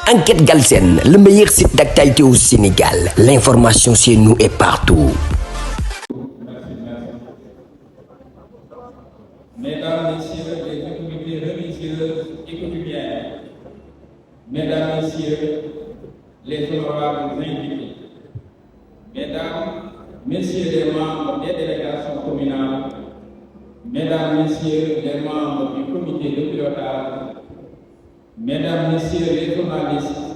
Enquête Galsen, le meilleur site d'actualité au Sénégal. L'information chez nous est partout. Mesdames, Messieurs les autorités religieuses et coutumières, Mesdames, Messieurs les honorables invités, Mesdames, Messieurs les membres des délégations communales, Mesdames, Messieurs les membres du comité de pilotage, Mesdames, Messieurs les journalistes,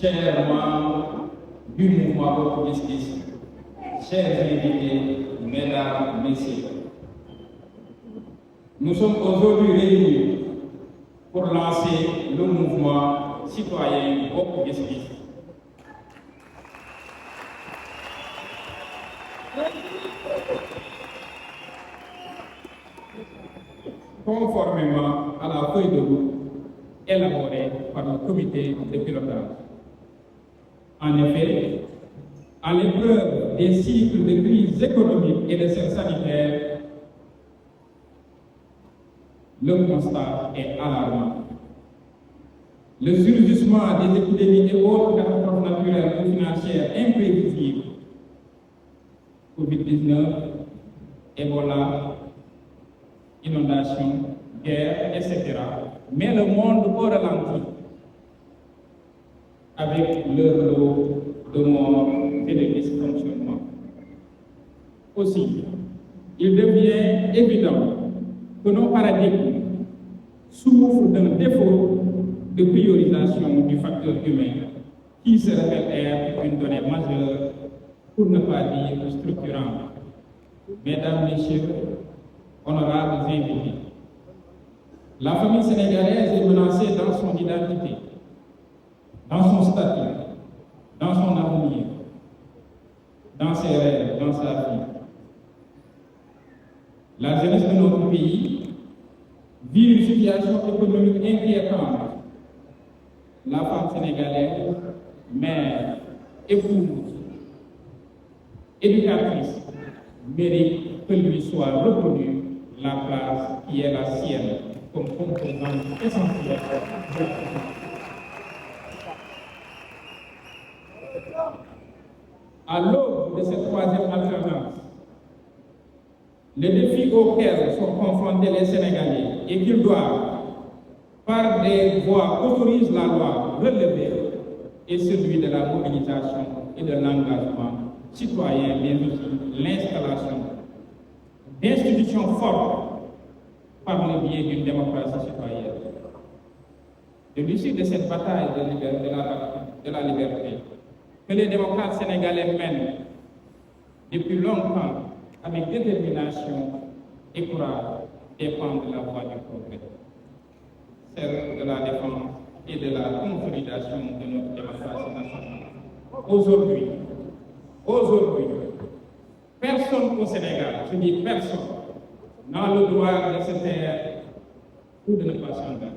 chers membres du mouvement Bokk Gis Gis, chers invités, Mesdames, Messieurs, nous sommes aujourd'hui réunis pour lancer le mouvement citoyen Bokk Gis Gis. Conformément à la feuille de route élaborée par le comité de pilotage. En effet, à l'épreuve des cycles de crise économique et de crise sanitaire, le constat est alarmant. Le surgissement des épidémies et autres catastrophes naturelles ou financières imprévisibles, Covid-19, Ebola, inondations, guerres, etc., met le monde au ralenti avec leur lot de morts et de dysfonctionnements. Aussi, il devient évident que nos paradigmes souffrent d'un défaut de priorisation du facteur humain qui se révèle être une donnée majeure, pour ne pas dire structurante. Mesdames, Messieurs, honorables invités, la famille sénégalaise est menacée dans son identité, dans son statut, dans son avenir, dans ses rêves, dans sa vie. La jeunesse de notre pays vit une situation économique inquiétante. La femme sénégalaise, mère, épouse, éducatrice, mérite que lui soit reconnue la place qui est la sienne comme composante essentielle de la société. À l'aube de cette troisième alternance, les défis auxquels sont confrontés les Sénégalais et qu'ils doivent, par des voies qu'autorise la loi, relever, est celui de la mobilisation et de l'engagement citoyen, mais aussi l'installation d'institutions fortes par le biais d'une démocratie citoyenne. De l'issue de cette bataille de la liberté, que les démocrates sénégalais mènent depuis longtemps avec détermination et courage, dépend de la voie du progrès, celle de la défense et de la consolidation de notre démocratie nationale. Aujourd'hui, personne au Sénégal, je dis personne, n'a le droit de se taire ou de ne pas s'engager.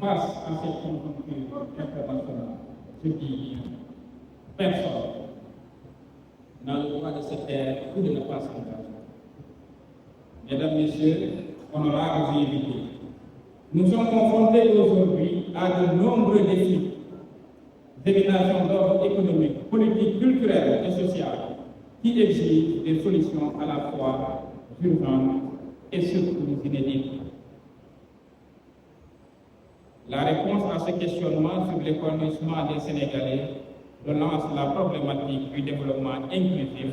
Face à cette conjoncture internationale, je dis personne n'a le droit de se taire ou de ne pas s'engager. Mesdames, Messieurs, honorables invités, nous sommes confrontés aujourd'hui à de nombreux défis, d'émination d'ordre économique, politique, culturel et social, qui exigent des solutions à la fois urgentes et surtout inédites. La réponse à ce questionnement sur l'épanouissement des Sénégalais relance la problématique du développement inclusif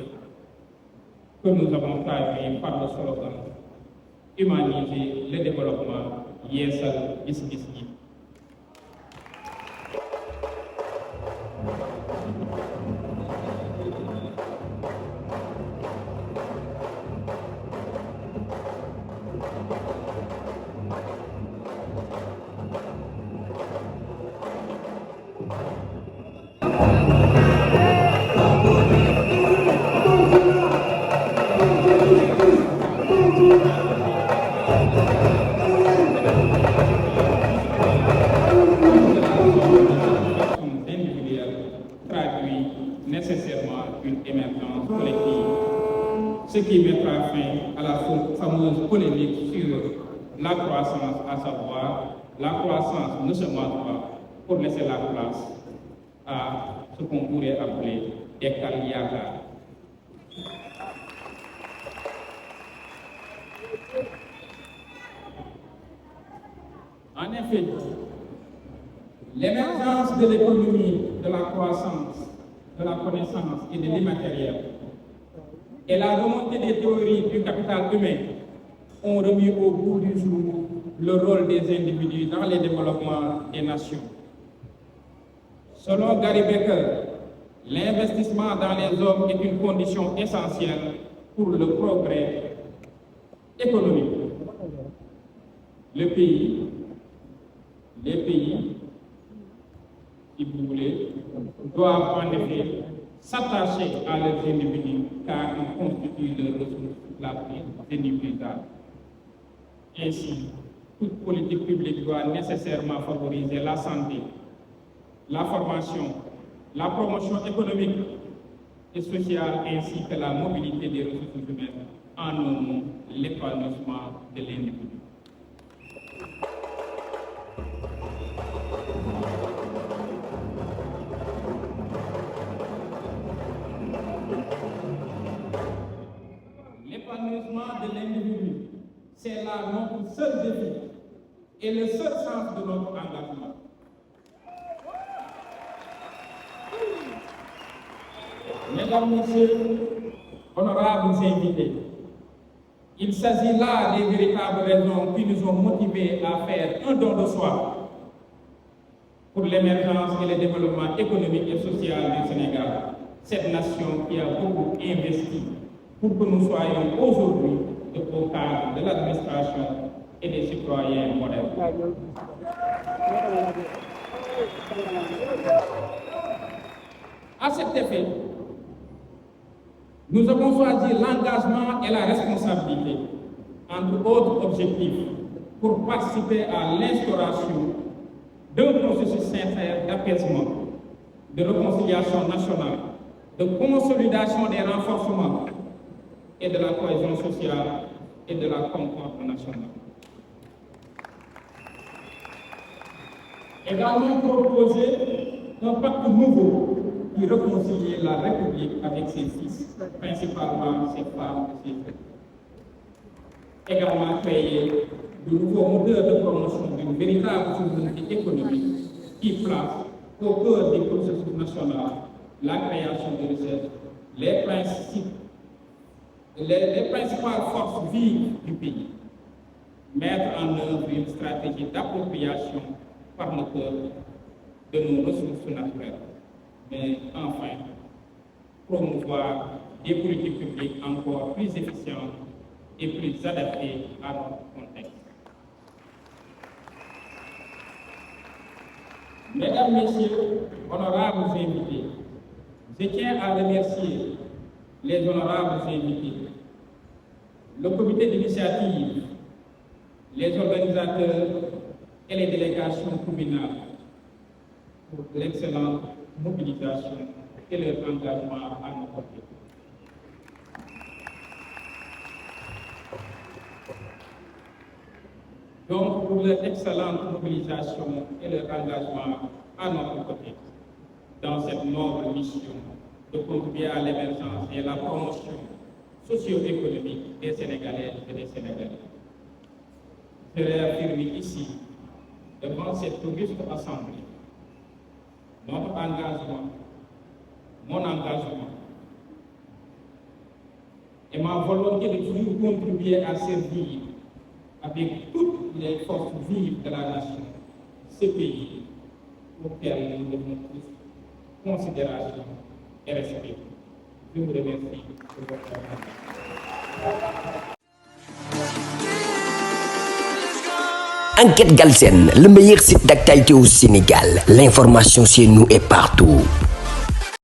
que nous avons traduit par le slogan « Humaniser le développement, yeesal gis-gis yi ». nécessairement une émergence collective ce qui mettra fin à la fameuse polémique sur la croissance, à savoir la croissance ne se mange pas pour laisser la place à ce qu'on pourrait appeler des Kaliyaga. En effet, l'émergence de l'économie, de la croissance, de la connaissance et de l'immatériel et la remontée des théories du capital humain ont remis au bout du jour le rôle des individus dans le développement des nations. Selon Gary Becker, l'investissement dans les hommes est une condition essentielle pour le progrès économique. Les pays, si vous voulez, doivent en effet s'attacher à leurs individus car ils constituent leurs ressources la plus inépuisable. Ainsi, toute politique publique doit nécessairement favoriser la santé, la formation, la promotion économique et sociale ainsi que la mobilité des ressources humaines, en un mot, l'épanouissement de l'individu. L'épanouissement de l'individu, c'est là notre seul défi et le seul sens de notre engagement. Mesdames, Messieurs, honorables invités, il s'agit là des véritables raisons qui nous ont motivés à faire un don de soi pour l'émergence et le développement économique et social du Sénégal, cette nation qui a beaucoup investi pour que nous soyons aujourd'hui au cadre de l'administration et des citoyens modernes. À cet effet, nous avons choisi l'engagement et la responsabilité, entre autres objectifs, pour participer à l'instauration d'un processus sincère d'apaisement, de réconciliation nationale, de consolidation des renforcements et de la cohésion sociale et de la concorde nationale. Également proposé un pacte nouveau qui réconcilie la République avec ses fils, principalement ses femmes et ses filles. Également créer de nouveaux moteurs de promotion d'une véritable souveraineté économique qui place au cœur du processus national la création de richesses, les principales forces vives du pays. Mettre en œuvre une stratégie d'appropriation par nos peuples de nos ressources naturelles. Mais enfin, promouvoir des politiques publiques encore plus efficientes et plus adaptées à notre contexte. Mesdames, Messieurs, honorables invités, je tiens à remercier les honorables invités, le comité d'initiative, les organisateurs et les délégations communales pour l'excellente mobilisation et leur engagement à nos côtés. Donc, pour leur excellente mobilisation et leur engagement à notre côté dans cette noble mission de contribuer à l'émergence et à la promotion socio-économique des Sénégalais et des Sénégalais. Je réaffirme ici, devant cette auguste assemblée, notre engagement, mon engagement et ma volonté de toujours contribuer à servir avec toutes les forces vives de la nation ce pays auquel nous devons tous considération et respect. Je vous remercie pour votre attention. Enquête Galsen, le meilleur site d'actualité au Sénégal. L'information chez nous est partout.